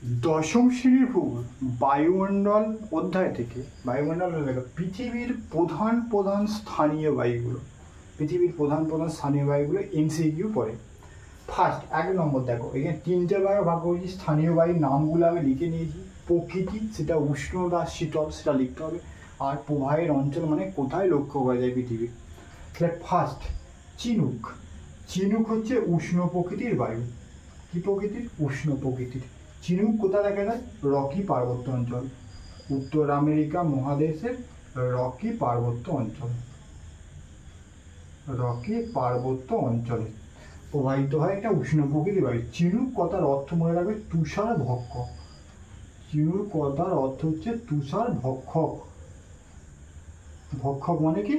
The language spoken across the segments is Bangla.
দশম শ্রেণীর ভূগোল বায়ুমণ্ডল অধ্যায় থেকে বায়ুমণ্ডল পৃথিবীর প্রধান প্রধান স্থানীয় বায়ুগুলো, পৃথিবীর প্রধান প্রধান স্থানীয় বায়ুগুলো এমসিকিউ পড়ে। ফার্স্ট 1 নম্বর দেখো, এখানে 3টে বায়ু ভাগ করেছি। স্থানীয় বায়ুর নামগুলো আমি লিখে নিয়েছি। প্রকৃতি, সেটা উষ্ণতা শীতল, সেটা লিখতে হবে। আর প্রবাহের অঞ্চল মানে কোথায় লক্ষ্য করা যায় পৃথিবীর। তাহলে ফার্স্ট চিনুক। চিনুক হচ্ছে উষ্ণ প্রকৃতির বায়ু। কি প্রকৃতির? উষ্ণ প্রকৃতির। চিনুক কোথায় দেখা যায়? রকি পার্বত্য অঞ্চল, উত্তর আমেরিকা মহাদেশের রকি পার্বত্য অঞ্চল, রকি পার্বত্য অঞ্চলে প্রবাহিত হয় একটা উষ্ণ প্রকৃতির বায়ু। চিনুক কথার অর্থ মনে রাখবে তুষার ভক্ষক। চিনুক কথার অর্থ হচ্ছে তুষার ভক্ষক। ভক্ষক মানে কি?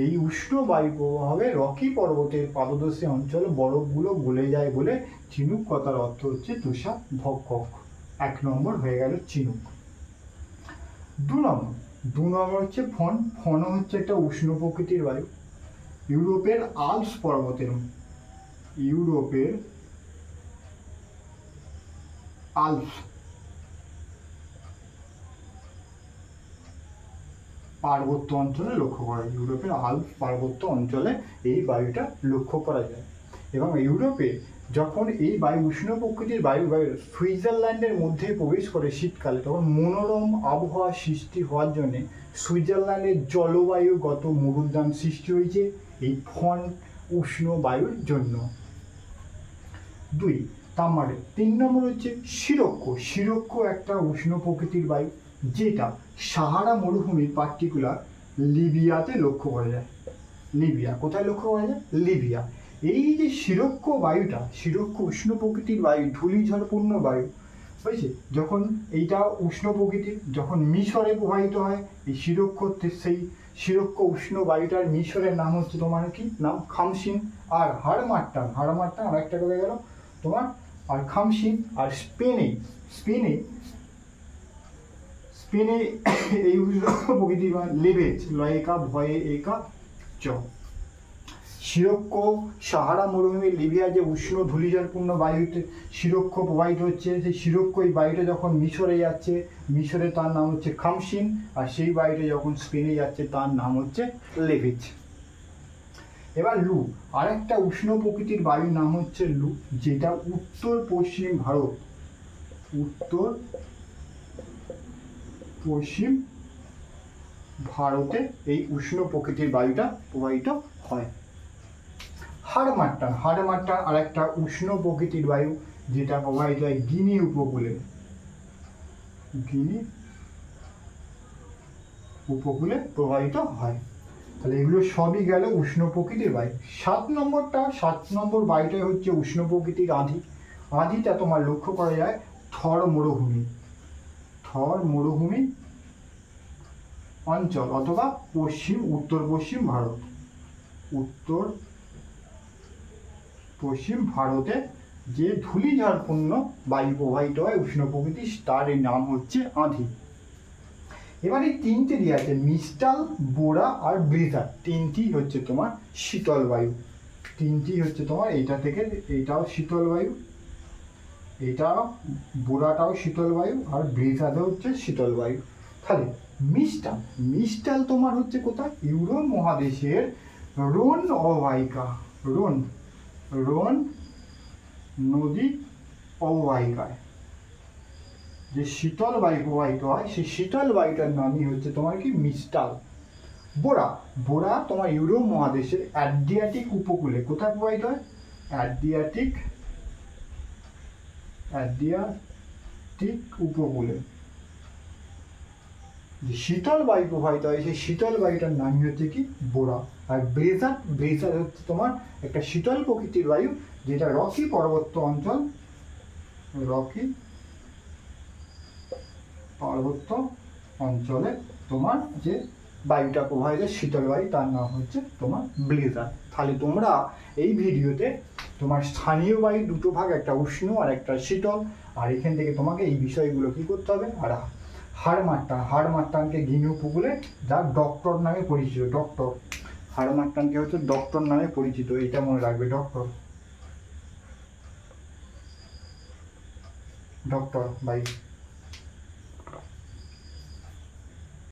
এই উষ্ণ বায়ু প্রভাবে রকি পর্বতের পাদদেশে অঞ্চলে বরফগুলো গলে যায় বলে চিনুক কথার অর্থ হচ্ছে তুষার ভক্ষক। 1 নম্বর হয়ে গেল চিনুক। 2 নম্বর হচ্ছে ফন। ফন হচ্ছে একটা উষ্ণ প্রকৃতির বায়ু। ইউরোপের আল্পস পর্বতের, ইউরোপের আল্পস পার্বত্য অঞ্চলে লক্ষ্য করা যায়। ইউরোপের আল্পস পার্বত্য অঞ্চলে এই বায়ুটা লক্ষ্য করা যায়। এবং ইউরোপে যখন এই বায়ু উষ্ণ প্রকৃতির বায়ু সুইজারল্যান্ডের মধ্যে প্রবেশ করে শীতকালে, তখন মনোরম আবহাওয়া সৃষ্টি হওয়ার জন্য সুইজারল্যান্ডের জলবায়ুগত মরুদ্যান সৃষ্টি হয়েছে এই ফন উষ্ণ বায়ুর জন্য। 2 তাপমাত্রা। 3 নম্বর হচ্ছে শিরোক্ষ। শিরোক্ষ একটা উষ্ণ প্রকৃতির বায়ু, যেটা সাহারা মরুভূমির পার্টিকুলার লিবিয়াতে লক্ষ্য করা যায়। লিবিয়া কোথায় লক্ষ্য করা যায়? লিবিয়া। এই যে শিরোক্ষ বায়ুটা, শিরোক্ষ উষ্ণ প্রকৃতির বায়ু, ধূলিঝড়পূর্ণ বায়ু বুঝেছে, যখন এইটা উষ্ণ প্রকৃতির, যখন মিশরে প্রবাহিত হয় এই শিরোক্ষ, সেই শিরোক্ষ উষ্ণ বায়ুটার মিশরের নাম হচ্ছে তোমার কি নাম? খামসিন। আর হাড়মাট্টান, হাড়মাট্টান আর একটা করে গেল তোমার, আর খামসিন। আর স্পেনে, স্পেনে স্পেনে এই উষ্ণ প্রকৃতির লেবেজ, লয়েকা ভয়ে একা চ। শিরোক্ষ সাহারা মরুভূমির লিবিয়া যে উষ্ণ ধূলিঝড়পূর্ণ বায়ুতে শিরোক্ষ প্রবাহিত হচ্ছে, সেই শিরোক্ষ এই বায়ুটা যখন মিশরে যাচ্ছে, মিশরে তার নাম হচ্ছে খামসিন। আর সেই বায়ুটা যখন স্পেনে যাচ্ছে তার নাম হচ্ছে লেভেজ। এবার লু, আরেকটা উষ্ণ প্রকৃতির বায়ুর নাম হচ্ছে লু, যেটা উত্তর পশ্চিম ভারত, উত্তর পশ্চিম ভারতে এই উষ্ণ প্রকৃতির বায়ুটা প্রবাহিত হয়। হাড়মাট্টান, হাড়মাট্টান আর একটা উষ্ণ প্রকৃতির বায়ু, যেটা প্রবাহিত হয় গিনি উপকূলে, গিনি উপকূলে প্রবাহিত হয়। তাহলে এগুলো সবই গেল উষ্ণ প্রকৃতির বায়ু। 7 নম্বর বায়ুটাই হচ্ছে উষ্ণ প্রকৃতির আঁধি। আঁধিটা তোমার লক্ষ্য করা যায় থর মরুভূমি, থর মরুভূমি অঞ্চল অথবা উত্তর পশ্চিম ভারত, উত্তর পশ্চিম ভারতে যে ধূলিঝড়পূর্ণ বায়ু প্রবাহিত হয় উষ্ণ প্রকৃতি, তার এই নাম হচ্ছে আঁধি। এবার এই 3টে দিয়ে আছে মিস্টাল, বোরা আর ব্রিজার। 3টি হচ্ছে তোমার শীতল বায়ু, 3টি হচ্ছে তোমার এইটা থেকে, এইটাও শীতল বায়ু, এইটা বোরাটাও শীতল বায়ু, আর ব্রিজারও হচ্ছে শীতল বায়ু। তাহলে মিস্টাল, মিস্টাল তোমার হচ্ছে কোথায়? ইউরোপ মহাদেশের রোন অববাহিকা, রোন নদী অববাহিকায় যে শীতল বায়ু প্রবাহিত হয়, সেই শীতল বায়ুটার নামই হচ্ছে তোমার কি মিস্টাল। বোরা, বোরা তোমার ইউরোপ মহাদেশের অ্যাড্রিয়াটিক উপকূলে কোথায় প্রবাহিত হয়? অ্যাড্রিয়াটিক উপকূলে যে শীতল বায়ু প্রবাহিত হয়, সেই শীতল বায়ুটার নামই হচ্ছে কি বোরা। আর ব্রেজার, ব্রেজার হচ্ছে তোমার একটা শীতল প্রকৃতির বায়ু, যেটা রকি পার্বত্য অঞ্চল, রকি পার্বত্য অঞ্চলে তোমার যে বায়ুটা প্রবাহিত শীতল বায়ু, তার নাম হচ্ছে তোমার ব্লেজার। তাহলে তোমরা এই ভিডিওতে তোমার স্থানীয় বায়ু দুটো ভাগ, একটা উষ্ণ আর একটা শীতল, আর এখান থেকে তোমাকে এই বিষয়গুলো কি করতে হবে। আর হাড়মাট্টান, হাড়মাট্টানকে গিনি উপকূলে যা ডক্টর নামে পরিচিত, ডক্টর, হাড়মাট্টানকে হচ্ছে ডক্টর নামে পরিচিত, এটা মনে রাখবে ডক্টর। Doctor by.